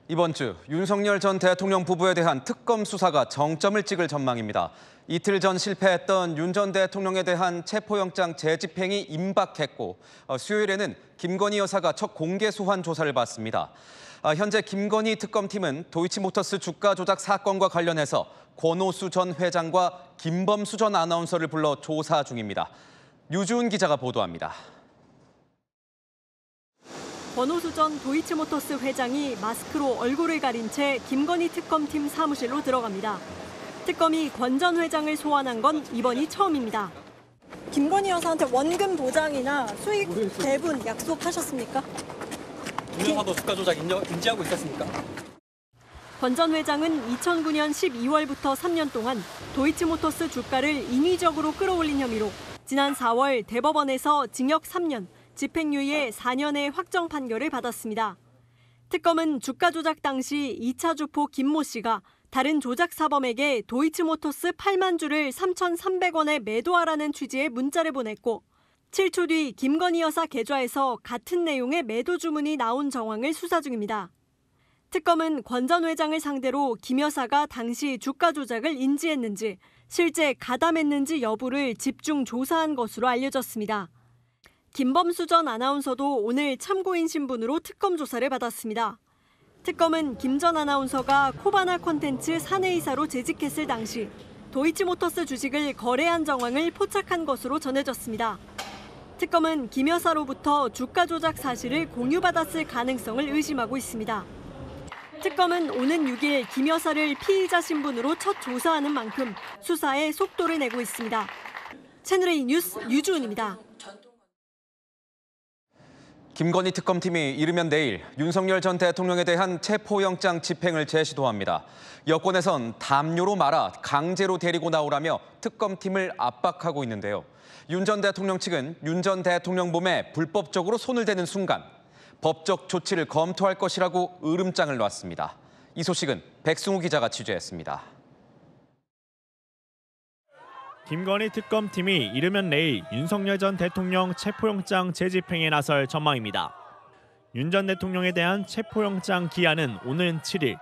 이번 주 윤석열 전 대통령 부부에 대한 특검 수사가 정점을 찍을 전망입니다. 이틀 전 실패했던 윤 전 대통령에 대한 체포영장 재집행이 임박했고 수요일에는 김건희 여사가 첫 공개 소환 조사를 받습니다. 현재 김건희 특검팀은 도이치모터스 주가 조작 사건과 관련해서 권오수 전 회장과 김범수 전 아나운서를 불러 조사 중입니다. 유주은 기자가 보도합니다. 권오수 전 도이치모터스 회장이 마스크로 얼굴을 가린 채 김건희 특검팀 사무실로 들어갑니다. 특검이 권 전 회장을 소환한 건 이번이 처음입니다. 김건희 여사한테 원금 보장이나 수익 배분 약속하셨습니까? 김여사도 주가 조작 인지하고 있었습니까? 권 전 회장은 2009년 12월부터 3년 동안 도이치모터스 주가를 인위적으로 끌어올린 혐의로 지난 4월 대법원에서 징역 3년, 집행유예 4년의 확정 판결을 받았습니다. 특검은 주가 조작 당시 2차 주포 김모 씨가 다른 조작 사범에게 도이치모터스 8만 주를 3,300원에 매도하라는 취지의 문자를 보냈고 7초 뒤 김건희 여사 계좌에서 같은 내용의 매도 주문이 나온 정황을 수사 중입니다. 특검은 권 전 회장을 상대로 김 여사가 당시 주가 조작을 인지했는지 실제 가담했는지 여부를 집중 조사한 것으로 알려졌습니다. 김범수 전 아나운서도 오늘 참고인 신분으로 특검 조사를 받았습니다. 특검은 김 전 아나운서가 코바나 콘텐츠 사내이사로 재직했을 당시 도이치모터스 주식을 거래한 정황을 포착한 것으로 전해졌습니다. 특검은 김 여사로부터 주가 조작 사실을 공유받았을 가능성을 의심하고 있습니다. 특검은 오는 6일 김 여사를 피의자 신분으로 첫 조사하는 만큼 수사에 속도를 내고 있습니다. 채널A 뉴스 유주은입니다. 김건희 특검팀이 이르면 내일 윤석열 전 대통령에 대한 체포영장 집행을 재시도합니다. 여권에선 담요로 말아 강제로 데리고 나오라며 특검팀을 압박하고 있는데요. 윤 전 대통령 측은 윤 전 대통령 몸에 불법적으로 손을 대는 순간 법적 조치를 검토할 것이라고 으름장을 놨습니다. 이 소식은 백승우 기자가 취재했습니다. 김건희 특검팀이 이르면 내일 윤석열 전 대통령 체포영장 재집행에 나설 전망입니다. 윤 전 대통령에 대한 체포영장 기한은 오는 7일.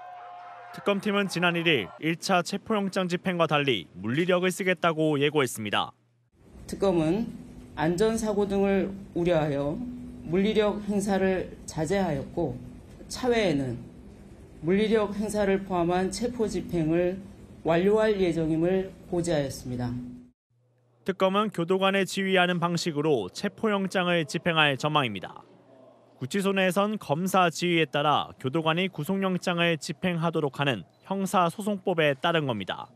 특검팀은 지난 1일 1차 체포영장 집행과 달리 물리력을 쓰겠다고 예고했습니다. 특검은 안전사고 등을 우려하여 물리력 행사를 자제하였고 차후에는 물리력 행사를 포함한 체포 집행을 완료할 예정임을 고지하였습니다. 특검은 교도관에 지휘하는 방식으로 체포영장을 집행할 전망입니다. 구치소 내에선 검사 지휘에 따라 교도관이 구속영장을 집행하도록 하는 형사소송법에 따른 겁니다.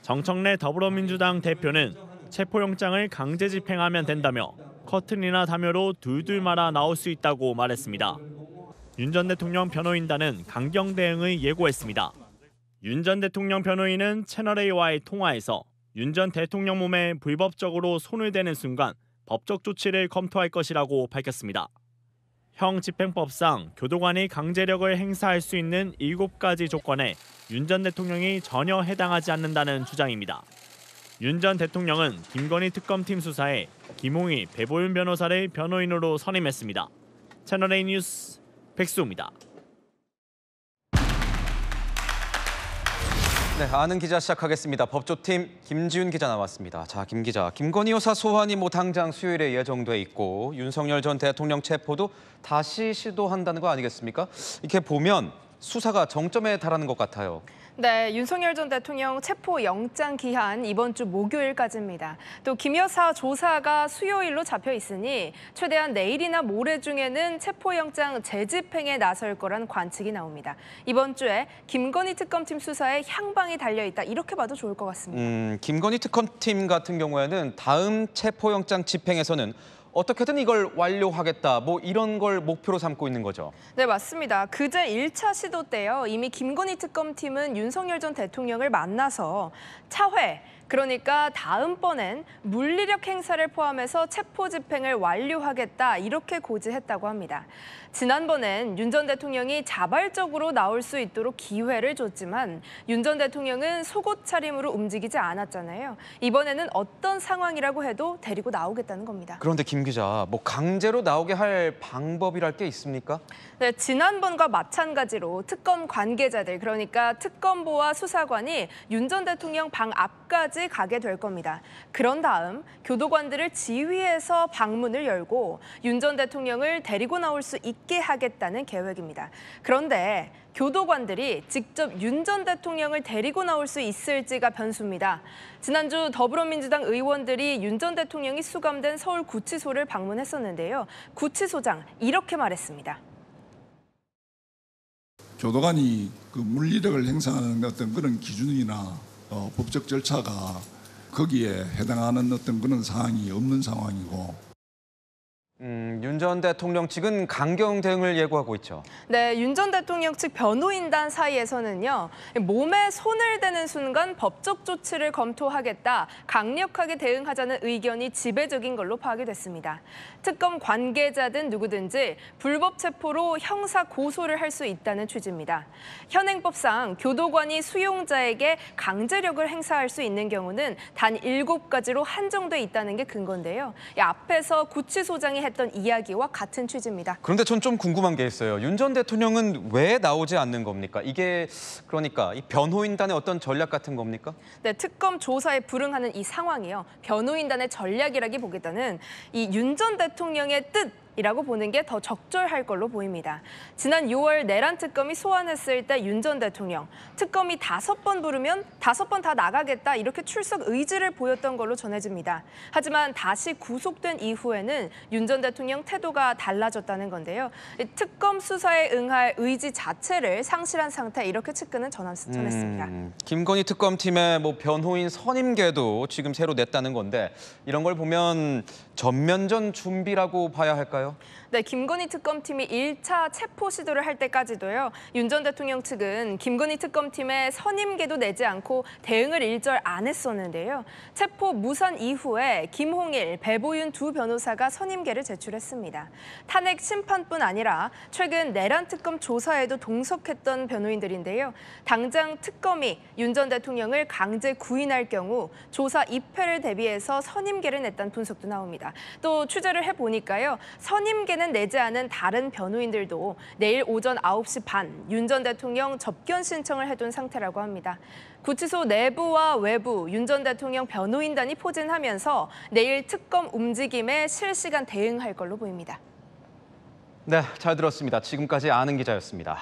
정청래 더불어민주당 대표는 체포영장을 강제 집행하면 된다며 커튼이나 담요로 둘둘 말아 나올 수 있다고 말했습니다. 윤 전 대통령 변호인단은 강경 대응을 예고했습니다. 윤 전 대통령 변호인은 채널A와의 통화에서 윤 전 대통령 몸에 불법적으로 손을 대는 순간 법적 조치를 검토할 것이라고 밝혔습니다. 형집행법상 교도관이 강제력을 행사할 수 있는 7가지 조건에 윤 전 대통령이 전혀 해당하지 않는다는 주장입니다. 윤 전 대통령은 김건희 특검팀 수사에 김홍희, 배보윤 변호사를 변호인으로 선임했습니다. 채널A 뉴스 백수입니다. 네, 아는 기자 시작하겠습니다. 법조팀 김지훈 기자 나왔습니다. 자, 김 기자, 김건희 여사 소환이 당장 수요일에 예정돼 있고 윤석열 전 대통령 체포도 다시 시도한다는 거 아니겠습니까? 이렇게 보면 수사가 정점에 달하는 것 같아요. 네, 윤석열 전 대통령 체포 영장 기한 이번 주 목요일까지입니다. 또 김 여사 조사가 수요일로 잡혀 있으니 최대한 내일이나 모레 중에는 체포 영장 재집행에 나설 거란 관측이 나옵니다. 이번 주에 김건희 특검팀 수사에 향방이 달려 있다, 이렇게 봐도 좋을 것 같습니다. 김건희 특검팀 같은 경우에는 다음 체포 영장 집행에서는 어떻게든 이걸 완료하겠다, 이런 걸 목표로 삼고 있는 거죠. 네, 맞습니다. 그제 1차 시도 때요, 이미 김건희 특검팀은 윤석열 전 대통령을 만나서 차회, 그러니까 다음번엔 물리력 행사를 포함해서 체포 집행을 완료하겠다 이렇게 고지했다고 합니다. 지난번엔 윤 전 대통령이 자발적으로 나올 수 있도록 기회를 줬지만 윤 전 대통령은 속옷 차림으로 움직이지 않았잖아요. 이번에는 어떤 상황이라고 해도 데리고 나오겠다는 겁니다. 그런데 김 기자, 뭐 강제로 나오게 할 방법이랄 게 있습니까? 네, 지난번과 마찬가지로 특검 관계자들, 그러니까 특검보와 수사관이 윤 전 대통령 방 앞까지 가게 될 겁니다. 그런 다음 교도관들을 지휘해서 방문을 열고 윤 전 대통령을 데리고 나올 수 있게 하겠다는 계획입니다. 그런데 교도관들이 직접 윤 전 대통령을 데리고 나올 수 있을지가 변수입니다. 지난주 더불어민주당 의원들이 윤 전 대통령이 수감된 서울구치소를 방문했었는데요. 구치소장 이렇게 말했습니다. 교도관이 그 물리력을 행사하는 어떤 그런 기준이나 법적 절차가 거기에 해당하는 어떤 그런 사항이 없는 상황이고. 윤 전 대통령 측은 강경 대응을 예고하고 있죠. 네, 윤 전 대통령 측 변호인단 사이에서는요. 몸에 손을 대는 순간 법적 조치를 검토하겠다, 강력하게 대응하자는 의견이 지배적인 걸로 파악이 됐습니다. 특검 관계자든 누구든지 불법 체포로 형사 고소를 할 수 있다는 취지입니다. 현행법상 교도관이 수용자에게 강제력을 행사할 수 있는 경우는 단 7가지로 한정돼 있다는 게 근거인데요. 앞에서 구치소장이 했던 이야기와 같은 취지입니다. 그런데 전 좀 궁금한 게 있어요. 윤 전 대통령은 왜 나오지 않는 겁니까? 이게 그러니까 이 변호인단의 어떤 전략 같은 겁니까? 네, 특검 조사에 불응하는 이 상황이요. 변호인단의 전략이라기보다는 이 윤 전 대통령의 뜻이라고 보는 게 더 적절할 걸로 보입니다. 지난 6월 내란 특검이 소환했을 때 윤 전 대통령, 특검이 5번 부르면 5번 다 나가겠다 이렇게 출석 의지를 보였던 걸로 전해집니다. 하지만 다시 구속된 이후에는 윤 전 대통령 태도가 달라졌다는 건데요. 특검 수사에 응할 의지 자체를 상실한 상태 이렇게 측근은 전했습니다. 김건희 특검팀의 뭐 변호인 선임계도 지금 새로 냈다는 건데 이런 걸 보면 전면전 준비라고 봐야 할까요? 네, 김건희 특검팀이 1차 체포 시도를 할 때까지도요. 윤 전 대통령 측은 김건희 특검팀의 선임계도 내지 않고 대응을 일절 안 했었는데요. 체포 무산 이후에 김홍일, 배보윤 두 변호사가 선임계를 제출했습니다. 탄핵 심판뿐 아니라 최근 내란 특검 조사에도 동석했던 변호인들인데요. 당장 특검이 윤 전 대통령을 강제 구인할 경우 조사 입회를 대비해서 선임계를 냈다는 분석도 나옵니다. 또 취재를 해보니까요. 선임계는 내지 않은 다른 변호인들도 내일 오전 9시 반 윤 전 대통령 접견 신청을 해둔 상태라고 합니다. 구치소 내부와 외부 윤 전 대통령 변호인단이 포진하면서 내일 특검 움직임에 실시간 대응할 걸로 보입니다. 네, 잘 들었습니다. 지금까지 아는 기자였습니다.